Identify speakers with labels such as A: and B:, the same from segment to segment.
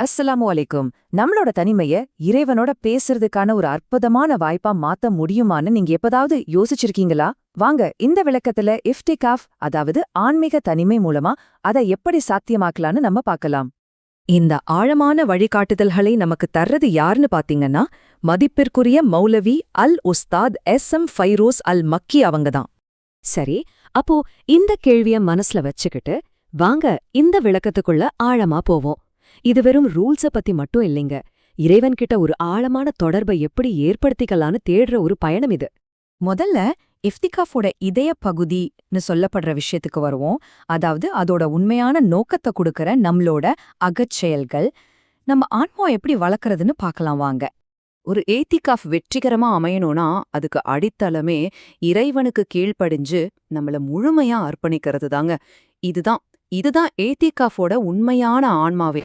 A: அஸ்ஸலாமு அலைக்கும். நம்மளோட தனிமைய இறைவனோட பேசுறதுக்கான ஒரு அற்புதமான வாய்ப்பா மாத்த முடியுமான்னு நீங்க எப்பதாவது யோசிச்சிருக்கீங்களா? வாங்க இந்த விளக்கத்துல இஃப்திகாஃப், அதாவது ஆன்மீக தனிமை மூலமா அதை எப்படி சாத்தியமாக்கலான்னு நம்ம பார்க்கலாம். இந்த ஆழமான வழிகாட்டுதல்களை நமக்கு தர்றது யாருன்னு பாத்தீங்கன்னா, மதிப்பிற்குரிய மௌலவி அல் உஸ்தாத் எஸ்.எம். ஃபைரோஸ் அல் மக்கி அவங்கதான். சரி, அப்போ இந்த கேள்விய மனசுல வச்சுக்கிட்டு வாங்க இந்த விளக்கத்துக்குள்ள ஆழமா போவோம். இது வெறும் ரூல்ஸ பத்தி மட்டும் இல்லைங்க, இறைவன்கிட்ட ஒரு ஆழமான தொடர்பை எப்படி ஏற்படுத்திக்கலான்னு தேடுற ஒரு பயணம் இது. முதல்ல இஃப்திகாஃபோட இதய பகுதின்னு சொல்லப்படுற விஷயத்துக்கு வருவோம். அதாவது அதோட உண்மையான நோக்கத்தை கொடுக்கற நம்மளோட அகச்செயல்கள். நம்ம ஆன்மா எப்படி வளர்க்கறதுன்னு பார்க்கலாம் வாங்க. ஒரு ஏத்திகாஃப் வெற்றிகரமா அமையணும்னா அதுக்கு அடித்தளமே இறைவனுக்கு கீழ்ப்படிஞ்சு நம்மள முழுமையா அர்ப்பணிக்கிறது தாங்க. இதுதான் ஏத்திகாஃபோட உண்மையான ஆன்மாவே.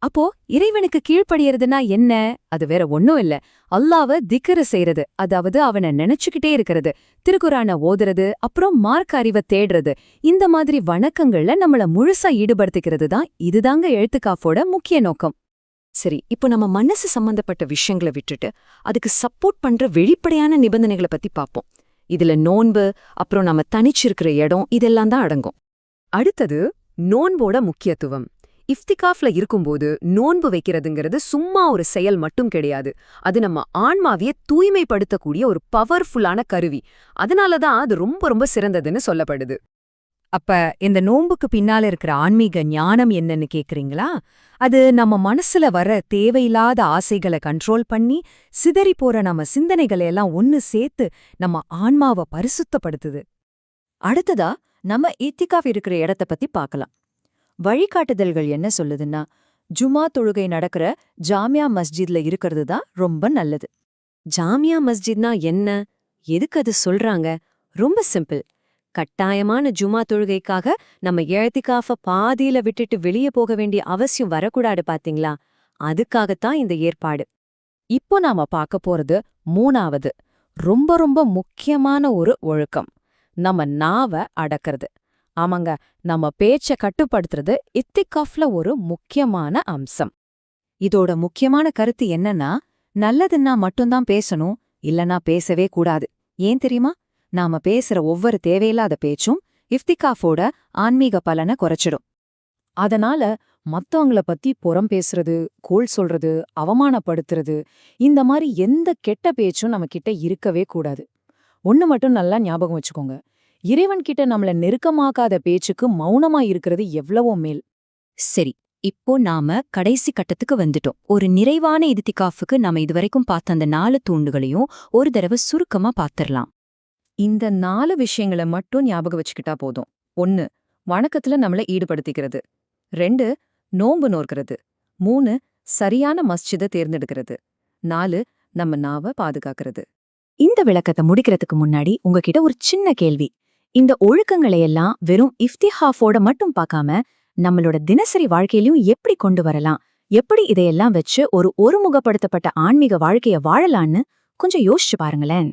A: அப்போ இறைவனுக்கு கீழ்ப்படியறதுனா என்ன? அது வேற ஒன்னும் இல்ல, அல்லாஹ்வ திக்ரு செய்யறது, அதாவது அவனை நினைச்சுக்கிட்டே இருக்கிறது, திருக்குரானை ஓதுறது, அப்புறம் மார்க்க அறிவை தேடுறது. இந்த மாதிரி வணக்கங்கள்ல நம்மள முழுசா ஈடுபடுத்திக்கிறது தான் இதுதாங்க எழுத்துக்காஃபோட முக்கிய நோக்கம். சரி, இப்போ நம்ம மனசு சம்பந்தப்பட்ட விஷயங்களை விட்டுட்டு அதுக்கு சப்போர்ட் பண்ற வெளிப்படையான நிபந்தனைகளை பத்தி பார்ப்போம். இதுல நோன்பு, அப்புறம் நம்ம தனிச்சிருக்கிற இடம், இதெல்லாம் தான் அடங்கும். அடுத்தது நோன்போட முக்கியத்துவம். இஃப்திகாஃப்ல இருக்கும்போது நோன்பு வைக்கிறதுங்கிறது சும்மா ஒரு செயல் மட்டும் கிடையாது. அது நம்ம ஆன்மாவிய தூய்மைப்படுத்தக்கூடிய ஒரு பவர்ஃபுல்லான கருவி. அதனாலதான் அது ரொம்ப ரொம்ப சிறந்ததுன்னு சொல்லப்படுது. அப்ப இந்த நோன்புக்கு பின்னால இருக்கிற ஆன்மீக ஞானம் என்னன்னு கேக்குறீங்களா? அது நம்ம மனசுல வர தேவையில்லாத ஆசைகளை கண்ட்ரோல் பண்ணி சிதறி போற நம்ம சிந்தனைகளை எல்லாம் ஒன்னு சேர்த்து நம்ம ஆன்மாவை பரிசுத்தப்படுத்துது. அடுத்ததா நம்ம இத்திகாஃப் இருக்கிற இடத்த பத்தி பார்க்கலாம். வழிகாட்டுதல்கள் என்ன சொல்லுதுன்னா, ஜுமா தொழுகை நடக்கிற ஜாமியா மஸ்ஜித்ல இருக்கிறது தான் ரொம்ப நல்லது. ஜாமியா மஸ்ஜித்னா என்ன? எதுக்கு அது சொல்றாங்க? ரொம்ப சிம்பிள். கட்டாயமான ஜுமா தொழுகைக்காக நம்ம இஅ்திகாஃப பாதியில விட்டுட்டு வெளியே போக வேண்டிய அவசியம் வரக்கூடாது பாத்தீங்களா? அதுக்காகத்தான் இந்த ஏற்பாடு. இப்போ நாம பார்க்க போறது மூணாவது ரொம்ப ரொம்ப முக்கியமான ஒரு ஒழுக்கம், நம்ம நாவ அடக்கிறது. ஆமாங்க, நம்ம பேச்ச கட்டுப்படுத்துறது இத்திகாஃப்ல ஒரு முக்கியமான அம்சம். இதோட முக்கியமான கருத்து என்னன்னா, நல்லதுன்னா மட்டும்தான் பேசணும், இல்லனா பேசவே கூடாது. ஏன் தெரியுமா? நாம பேசுற ஒவ்வொரு தேவையில்லாத பேச்சும் இஃப்திகாஃபோட ஆன்மீக பலனை குறைச்சிடும். அதனால மத்தவங்கள பத்தி புறம் பேசுறது, கோள் சொல்றது, அவமானப்படுத்துறது, இந்த மாதிரி எந்த கெட்ட பேச்சும் நம்ம கிட்ட இருக்கவே கூடாது. ஒன்னு மட்டும் நல்லா ஞாபகம் வச்சுக்கோங்க, இறைவன்கிட்ட நம்மள நெருக்கமாக்காத பேச்சுக்கு மௌனமா இருக்கிறது எவ்வளவோ மேல். சரி, இப்போ நாம கடைசி கட்டத்துக்கு வந்துட்டோம். ஒரு நிறைவான இத்திகாஃபுக்கு நாம இதுவரைக்கும் பார்த்த அந்த 4 தூண்டுகளையும் ஒரு தடவை சுருக்கமா பார்த்திரலாம். இந்த 4 விஷயங்களை மட்டும் ஞாபகம் வச்சுக்கிட்டா போதும். 1. வணக்கத்துல நம்மள ஈடுபடுத்திக்கிறது. 2. நோன்பு நோக்கிறது. 3. சரியான மஸ்ஜிதை தேர்ந்தெடுக்கிறது. 4. நம்ம நாவ பாதுகாக்கிறது. இந்த விளக்கத்தை முடிக்கிறதுக்கு முன்னாடி உங்ககிட்ட ஒரு சின்ன கேள்வி. இந்த ஒழுக்கங்களையெல்லாம் வெறும் இஃப்திகாஃபோட மட்டும் பார்க்காம நம்மளோட தினசரி வாழ்க்கையிலும் எப்படி கொண்டு வரலாம், எப்படி இதையெல்லாம் வச்சு ஒருமுகப்படுத்தப்பட்ட ஆன்மீக வாழ்க்கைய வாழலான்னு கொஞ்சம் யோசிச்சு பாருங்களேன்.